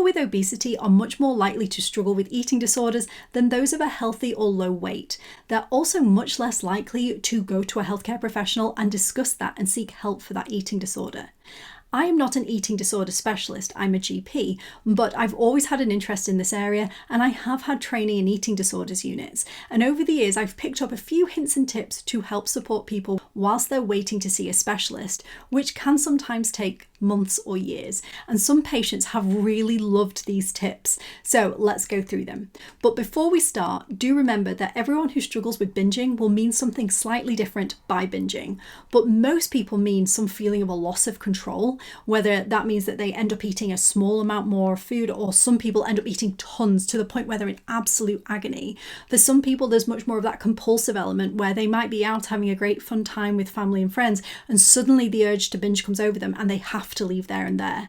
people with obesity are much more likely to struggle with eating disorders than those of a healthy or low weight. They're also much less likely to go to a healthcare professional and discuss that and seek help for that eating disorder. I am not an eating disorder specialist, I'm a GP, but I've always had an interest in this area and I have had training in eating disorders units. And over the years, I've picked up a few hints and tips to help support people whilst they're waiting to see a specialist, which can sometimes take months or years. And some patients have really loved these tips. So let's go through them. But before we start, do remember that everyone who struggles with binging will mean something slightly different by binging. But most people mean some feeling of a loss of control, whether that means that they end up eating a small amount more food, or some people end up eating tons to the point where they're in absolute agony. For some people, there's much more of that compulsive element where they might be out having a great fun time with family and friends, and suddenly the urge to binge comes over them and they have to leave there and there.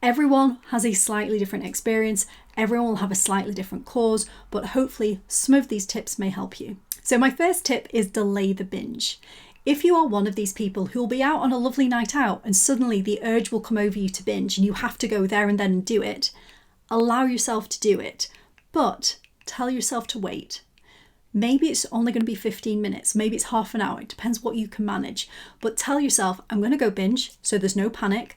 Everyone has a slightly different experience. Everyone will have a slightly different cause, but hopefully some of these tips may help you. So my first tip is delay the binge. If you are one of these people who will be out on a lovely night out and suddenly the urge will come over you to binge and you have to go there and then and do it, allow yourself to do it, but tell yourself to wait. Maybe it's only going to be 15 minutes, maybe it's half an hour, it depends what you can manage. But tell yourself, I'm going to go binge, so there's no panic,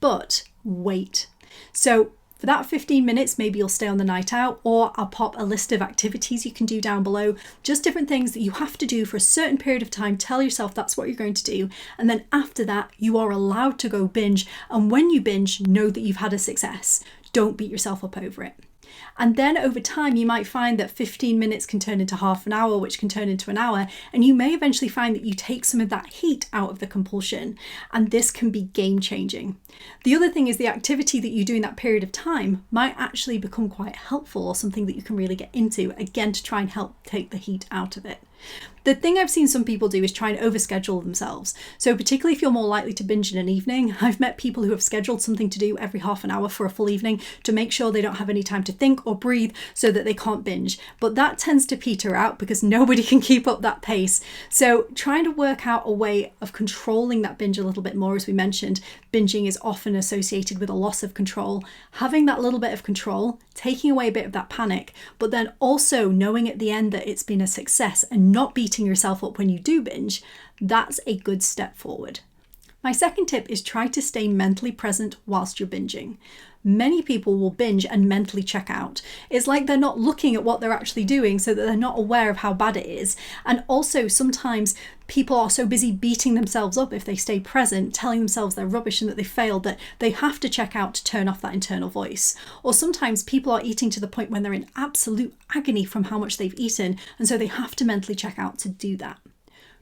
but wait. So for that 15 minutes, maybe you'll stay on the night out, or I'll pop a list of activities you can do down below, just different things that you have to do for a certain period of time. Tell yourself that's what you're going to do. And then after that, you are allowed to go binge. And when you binge, know that you've had a success. Don't beat yourself up over it. And then over time, you might find that 15 minutes can turn into half an hour, which can turn into an hour. And you may eventually find that you take some of that heat out of the compulsion. And this can be game changing. The other thing is the activity that you do in that period of time might actually become quite helpful, or something that you can really get into, again, to try and help take the heat out of it. The thing I've seen some people do is try and overschedule themselves. So particularly if you're more likely to binge in an evening, I've met people who have scheduled something to do every half an hour for a full evening to make sure they don't have any time to think or breathe so that they can't binge. But that tends to peter out because nobody can keep up that pace. So trying to work out a way of controlling that binge a little bit more, as we mentioned, binging is often associated with a loss of control. Having that little bit of control, taking away a bit of that panic, but then also knowing at the end that it's been a success and not beating yourself up when you do binge, that's a good step forward. My second tip is try to stay mentally present whilst you're binging. Many people will binge and mentally check out. It's like they're not looking at what they're actually doing, so that they're not aware of how bad it is. And also sometimes people are so busy beating themselves up if they stay present, telling themselves they're rubbish and that they failed, that they have to check out to turn off that internal voice. Or sometimes people are eating to the point when they're in absolute agony from how much they've eaten, and so they have to mentally check out to do that.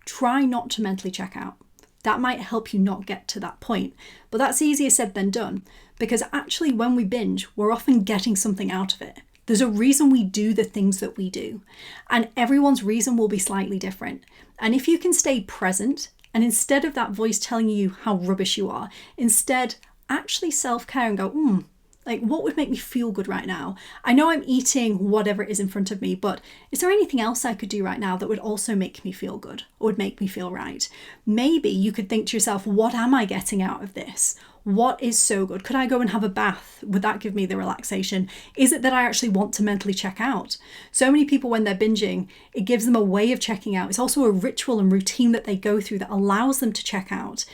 Try not to mentally check out. That might help you not get to that point. But that's easier said than done, because actually when we binge, we're often getting something out of it. There's a reason we do the things that we do, and everyone's reason will be slightly different. And if you can stay present, and instead of that voice telling you how rubbish you are, instead actually self-care and go, like, what would make me feel good right now? I know I'm eating whatever is in front of me, but is there anything else I could do right now that would also make me feel good or would make me feel right? Maybe you could think to yourself, what am I getting out of this? What is so good? Could I go and have a bath? Would that give me the relaxation? Is it that I actually want to mentally check out? So many people, when they're binging, it gives them a way of checking out. It's also a ritual and routine that they go through that allows them to check out.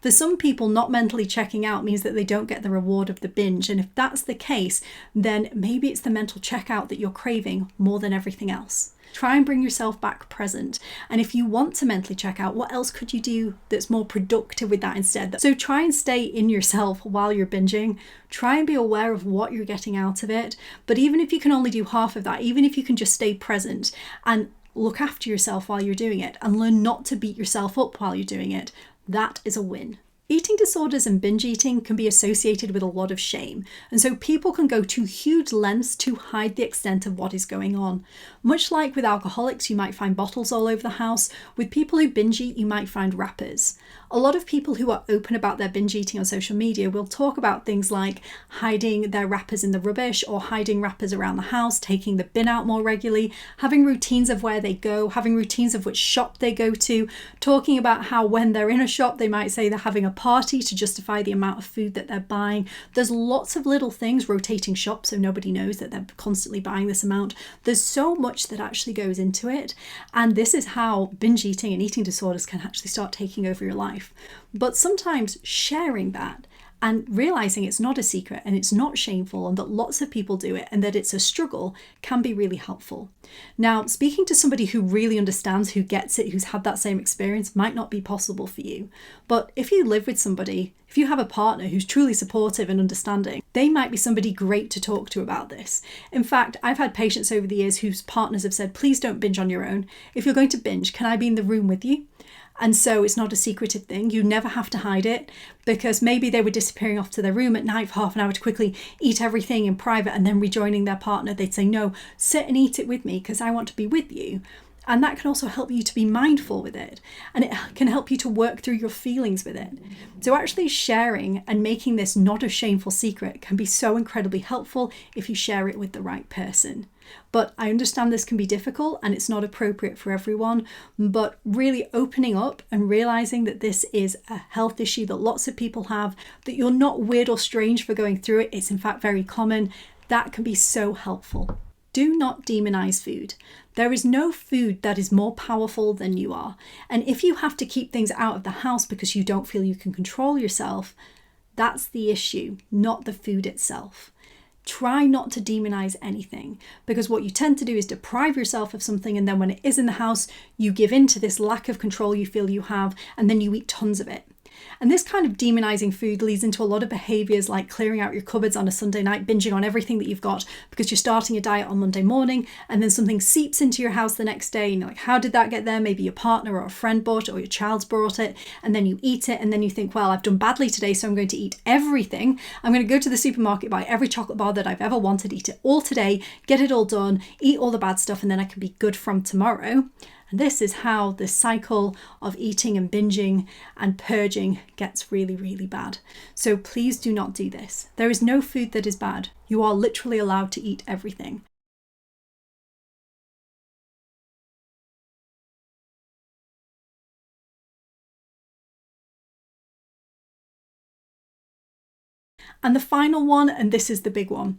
For some people, not mentally checking out means that they don't get the reward of the binge. And if that's the case, then maybe it's the mental checkout that you're craving more than everything else. Try and bring yourself back present. And if you want to mentally check out, what else could you do that's more productive with that instead? So try and stay in yourself while you're binging. Try and be aware of what you're getting out of it. But even if you can only do half of that, even if you can just stay present and look after yourself while you're doing it and learn not to beat yourself up while you're doing it, that is a win. Eating disorders and binge eating can be associated with a lot of shame, and so people can go to huge lengths to hide the extent of what is going on. Much like with alcoholics, you might find bottles all over the house. With people who binge eat, you might find wrappers. A lot of people who are open about their binge eating on social media will talk about things like hiding their wrappers in the rubbish or hiding wrappers around the house, taking the bin out more regularly, having routines of where they go, having routines of which shop they go to, talking about how when they're in a shop, they might say they're having a party to justify the amount of food that they're buying. There's lots of little things, rotating shops, so nobody knows that they're constantly buying this amount. There's so much that actually goes into it. And this is how binge eating and eating disorders can actually start taking over your life. But sometimes sharing that and realizing it's not a secret and it's not shameful and that lots of people do it and that it's a struggle can be really helpful. Now, speaking to somebody who really understands, who gets it, who's had that same experience might not be possible for you. But if you live with somebody, if you have a partner who's truly supportive and understanding, they might be somebody great to talk to about this. In fact, I've had patients over the years whose partners have said, please don't binge on your own. If you're going to binge, can I be in the room with you? And so it's not a secretive thing. You never have to hide it, because maybe they were disappearing off to their room at night for half an hour to quickly eat everything in private and then rejoining their partner. They'd say, no, sit and eat it with me because I want to be with you. And that can also help you to be mindful with it. And it can help you to work through your feelings with it. So actually sharing and making this not a shameful secret can be so incredibly helpful if you share it with the right person. But I understand this can be difficult and it's not appropriate for everyone, but really opening up and realizing that this is a health issue that lots of people have, that you're not weird or strange for going through it. It's in fact very common. That can be so helpful. Do not demonize food. There is no food that is more powerful than you are. And if you have to keep things out of the house because you don't feel you can control yourself, that's the issue, not the food itself. Try not to demonize anything, because what you tend to do is deprive yourself of something, and then when it is in the house, you give in to this lack of control you feel you have, and then you eat tons of it. And this kind of demonizing food leads into a lot of behaviors like clearing out your cupboards on a Sunday night, binging on everything that you've got because you're starting a diet on Monday morning, and then something seeps into your house the next day and you're like, how did that get there? Maybe your partner or a friend bought it or your child's brought it, and then you eat it, and then you think, well, I've done badly today, so I'm going to eat everything. I'm going to go to the supermarket, buy every chocolate bar that I've ever wanted, eat it all today, get it all done, eat all the bad stuff, and then I can be good from tomorrow. And this is how the cycle of eating and binging and purging gets really, really bad. So please do not do this. There is no food that is bad. You are literally allowed to eat everything. And the final one, and this is the big one.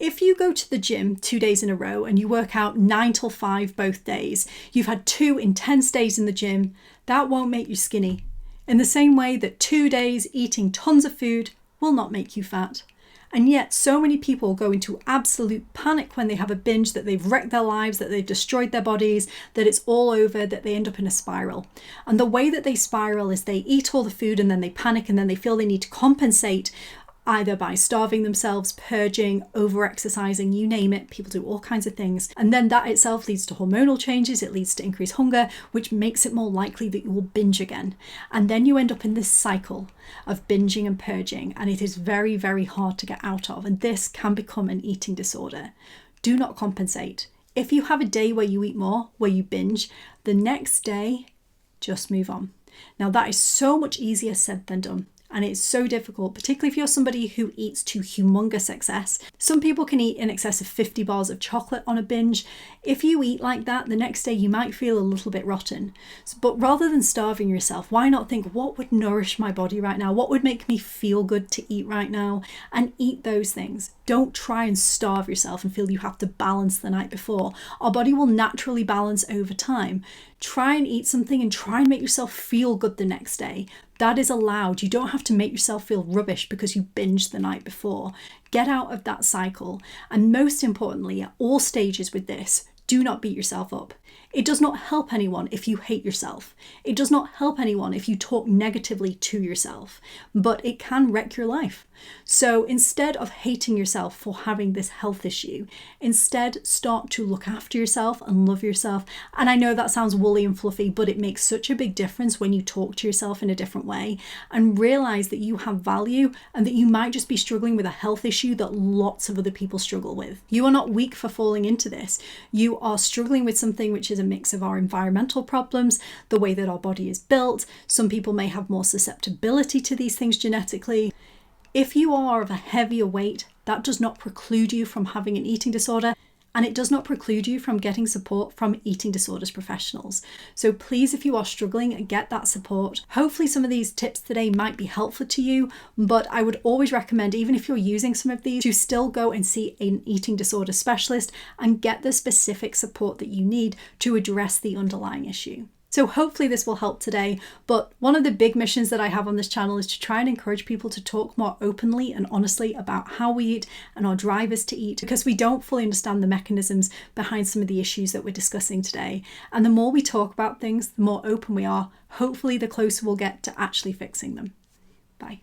If you go to the gym 2 days in a row and you work out 9 till 5 both days, you've had 2 intense days in the gym, that won't make you skinny. In the same way that 2 days eating tons of food will not make you fat. And yet so many people go into absolute panic when they have a binge, that they've wrecked their lives, that they've destroyed their bodies, that it's all over, that they end up in a spiral. And the way that they spiral is they eat all the food and then they panic, and then they feel they need to compensate either by starving themselves, purging, over-exercising, you name it. People do all kinds of things. And then that itself leads to hormonal changes. It leads to increased hunger, which makes it more likely that you will binge again. And then you end up in this cycle of binging and purging. And it is very, very hard to get out of. And this can become an eating disorder. Do not compensate. If you have a day where you eat more, where you binge, the next day, just move on. Now that is so much easier said than done. And it's so difficult, particularly if you're somebody who eats to humongous excess. Some people can eat in excess of 50 bars of chocolate on a binge. If you eat like that, the next day you might feel a little bit rotten. But rather than starving yourself, why not think, what would nourish my body right now? What would make me feel good to eat right now? And eat those things. Don't try and starve yourself and feel you have to balance the night before. Our body will naturally balance over time. Try and eat something and try and make yourself feel good the next day. That is allowed. You don't have to make yourself feel rubbish because you binged the night before. Get out of that cycle. And most importantly, at all stages with this, do not beat yourself up. It does not help anyone if you hate yourself. It does not help anyone if you talk negatively to yourself, but it can wreck your life. So instead of hating yourself for having this health issue, instead start to look after yourself and love yourself. And I know that sounds woolly and fluffy, but it makes such a big difference when you talk to yourself in a different way and realize that you have value and that you might just be struggling with a health issue that lots of other people struggle with. You are not weak for falling into this. You are struggling with something which is a mix of our environmental problems, the way that our body is built. Some people may have more susceptibility to these things genetically. If you are of a heavier weight, that does not preclude you from having an eating disorder. and it does not preclude you from getting support from eating disorders professionals. So please, if you are struggling, get that support. Hopefully some of these tips today might be helpful to you, but I would always recommend, even if you're using some of these, to still go and see an eating disorder specialist and get the specific support that you need to address the underlying issue. So hopefully this will help today, but one of the big missions that I have on this channel is to try and encourage people to talk more openly and honestly about how we eat and our drivers to eat, because we don't fully understand the mechanisms behind some of the issues that we're discussing today. And the more we talk about things, the more open we are, hopefully the closer we'll get to actually fixing them. Bye.